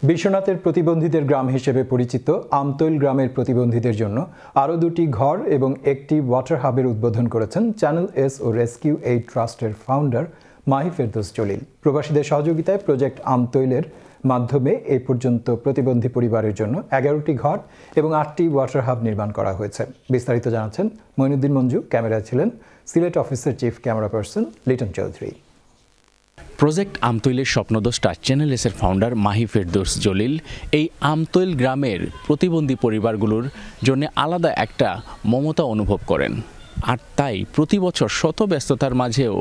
বিশ্বনাথের প্রতিবন্ধীদের গ্রাম হিসেবে পরিচিত আমতৈল গ্রামের প্রতিবন্ধীদের জন্য আরও 2টি ঘর এবং একটি ওয়াটার হাবের উদ্বোধন করেছেন channel S O rescue aid ট্রাস্টের ফাউন্ডার মাহি ফেরদৌস জলিল। প্রবাসীদের সহযোগিতায় প্রজেক্ট আমতৈলের মাধ্যমে এই পর্যন্ত প্রতিবন্ধী পরিবারের জন্য 11টি ঘর এবং 8টি ওয়াটার হাব নির্মাণ করা হয়েছে। বিস্তারিত জানাচ্ছেন মঈনুদ্দিন মঞ্জু। ক্যামেরায় ছিলেন সিলেট অফিসের chief camera person Liton Chowdhury. Project আমতৈলের স্বপ্নদ্রষ্টা চ্যানেল এসের ফাউন্ডার মাহি ফেরদৌস জলিল এই আমতৈল গ্রামের প্রতিবন্ধী পরিবারগুলোর জন্য আলাদা একটা মমতা অনুভব করেন, আর তাই প্রতি বছর শত ব্যস্ততার মাঝেও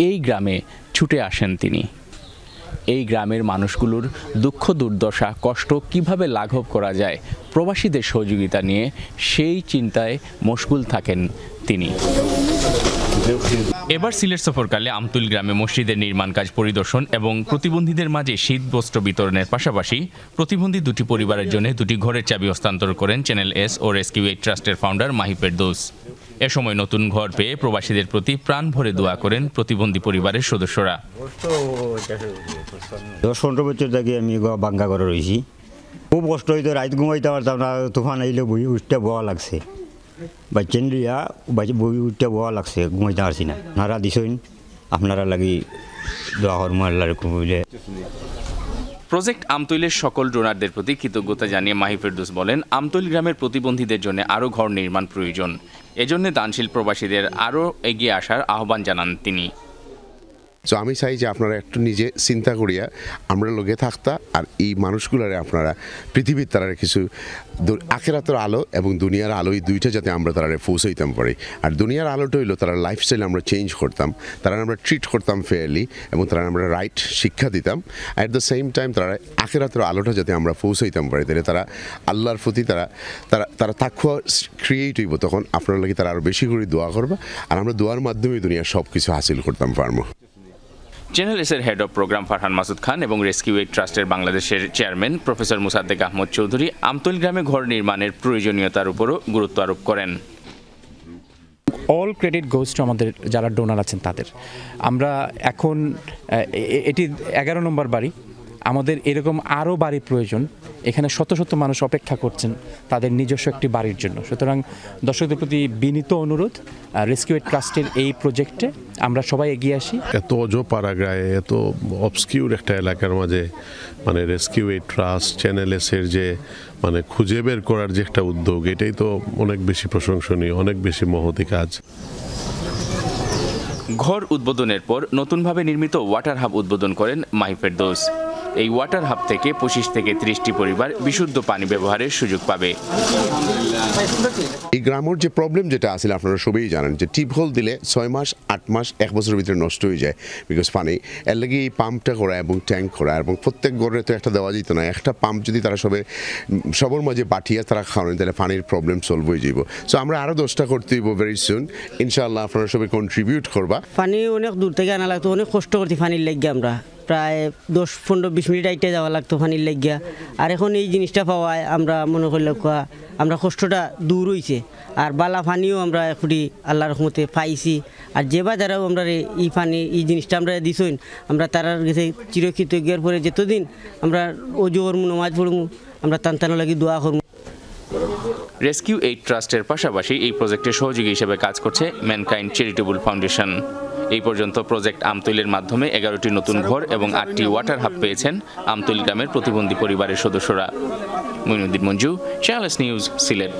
এই গ্রামে ছুটে আসেন তিনি। এই গ্রামের মানুষগুলোর দুঃখ দুর্দশা কষ্ট কিভাবে লাঘব করা যায় প্রবাসীদের সহযোগিতা নিয়ে সেই চিন্তায় মশগুল থাকেন তিনি। এবার সিলেট সফরকালে আমতৈল গ্রামে মসজিদের নির্মাণ কাজ পরিদর্শন এবং প্রতিবন্ধীদের মাঝে শীত বস্ত্র বিতরণের পাশাপাশি প্রতিবন্ধী 2টি পরিবারের জন্য 2টি ঘরের চাবি হস্তান্তর করেন channel S O rescue aid ট্রাস্টের ফাউন্ডার মাহি ফেরদৌস। এ সময় নতুন ঘর পেয়ে প্রবাসীদের প্রতি প্রাণ ভরে দোয়া করেন প্রতিবন্ধী পরিবারের সদস্যরা। 10-15 বছর থেকে আমি বাঙ্গা ঘরে রয়েছি, খুব কষ্ট হইতো, রাত ঘুমাইতে পারতাম না, তুফান আইলে বই উঠতে বোয়া লাগছে, বাচ্চা লিয়া বই উঠতে বোয়া লাগছে, ঘুমাইতে পারছি না। আপনারা দিছেন, আপনারা লাগি দোয়া করবো আল্লাহর কবুলে। প্রজেক্ট আমতৈলের সকল ডোনারদের প্রতি কৃতজ্ঞতা জানিয়ে মাহি ফেরদৌস বলেন, আমতৈল গ্রামের প্রতিবন্ধীদের জন্য আরও ঘর নির্মাণ প্রয়োজন। এজন্য দানশীল প্রবাসীদের আরও এগিয়ে আসার আহ্বান জানান তিনি। তো আমি চাই যে আপনারা একটু নিজে চিন্তা করিয়া আমরা লগে থাকতা, আর এই মানুষগুলারে আপনারা পৃথিবীর তারা কিছু আখেরাতের আলো এবং দুনিয়ার আলো, এই দুইটা যাতে আমরা তারা পৌঁছাইতাম পারি। আর দুনিয়ার আলোটা হইলো তারা লাইফস্টাইল আমরা চেঞ্জ করতাম, তারা আমরা ট্রিট করতাম ফেয়ারলি, এবং তারা আমরা রাইট শিক্ষা দিতাম। অ্যাট দ্য সেম টাইম তারা আখেরাতের আলোটা যাতে আমরা পৌঁছাইতাম পারি, তাহলে তারা আল্লাহর প্রতি তারা তারা তারা তাকুয়া ক্রিয়েট হইব। তখন আপনার লাগে তারা আরও বেশি করে দোয়া করবে, আর আমরা দোয়ার মাধ্যমে দুনিয়ার সব কিছু হাসিল করতাম পারবো। চ্যানেল এসের head of programme Farhan Masud Khan এবং রেস্কিউ এইড ট্রাস্টের বাংলাদেশের চেয়ারম্যান প্রফেসর মুসাদ্দেক আহমদ চৌধুরী আমতৈল গ্রামে ঘর নির্মাণের প্রয়োজনীয়তার উপরও গুরুত্ব আরোপ করেন। অল ক্রেডিট গোজ টু আমাদের যারা ডোনার আছেন তাদের। আমরা এখন এটি 11 নম্বর বাড়ি, আমাদের এরকম আরও বাড়ি প্রয়োজন। এখানে শত শত মানুষ অপেক্ষা করছেন তাদের নিজস্ব একটি বাড়ির জন্য। সুতরাং দর্শকদের প্রতি বিনীত অনুরোধ, রেস্কিউ এইড ট্রাস্টের এই প্রজেক্টে আমরা সবাই এগিয়ে আসি। এত অজপাড়াগায়ে এত অবস্কিউর একটা এলাকার মাঝে মানে রেস্কিউ এইড ট্রাস্ট চ্যানেল এসের যে মানে খুঁজে বের করার যে একটা উদ্যোগ, এটাই তো অনেক বেশি প্রশংসনীয়, অনেক বেশি মহতি কাজ। ঘর উদ্বোধনের পর নতুনভাবে নির্মিত ওয়াটার হাব উদ্বোধন করেন মাহি ফেরদৌস। এই ওয়াটার হাব থেকে 25 থেকে 30টি পরিবার বিশুদ্ধ পানি ব্যবহারের সুযোগ পাবে। এই গ্রামের যে প্রবলেম যেটা আছে আপনারা সবাই জানেন, যে টিপ হোল দিলে 6 মাস 8 মাস 1 বছরের ভিতরে নষ্ট হয়ে যায় বিকজ পানি। এর লাগে এই পাম্পটা করা এবং ট্যাঙ্ক করা, এবং প্রত্যেক ঘরে তো একটা দেওয়া যেত না। একটা পাম্প যদি তারা সবার মাঝে বাটিয়া তারা খাওয়ান, তাহলে পানির প্রবলেম সলভ হয়ে যাব। সো আমরা আরও 10টা করতে হইব ভেরি সুন, ইনশাআল্লাহ আপনারা সবাই কন্ট্রিবিউট করবা। পানি অনেক দূর থেকে আনা লাগতো, অনেক কষ্ট করছি পানির লাগিয়ে, আমরা প্রায় 10-15-20 মিনিট আইটে যাওয়া লাগতো পানির লাগিয়া। আর এখন এই জিনিসটা পাওয়ায় আমরা মনে করলে আমরা কষ্টটা দূর হয়েছে, আর বালা পানিও আমরা এখনই আল্লাহর রহমতে পাইছি। আর যে বাজারেও আমরা এই পানি এই জিনিসটা আমরা দিছইন, আমরা তারার কাছে চিরকৃতজ্ঞের পরে যতদিন আমরা অজু করবো, নামাজ পড়বো, আমরা টান লাগি দোয়া করবো। রেস্কিউ এইড ট্রাস্টের পাশাপাশি এই প্রজেক্টের সহযোগী হিসেবে কাজ করছে ম্যানকাইন্ড চ্যারিটেবল ফাউন্ডেশন। এই পর্যন্ত প্রজেক্ট আমতৈলের মাধ্যমে 11টি নতুন ঘর এবং 8টি ওয়াটার হাব পেয়েছেন আমতৈল গ্রামের প্রতিবন্ধী পরিবারের সদস্যরা। Moinuddin Manju, channel S news, Sylhet.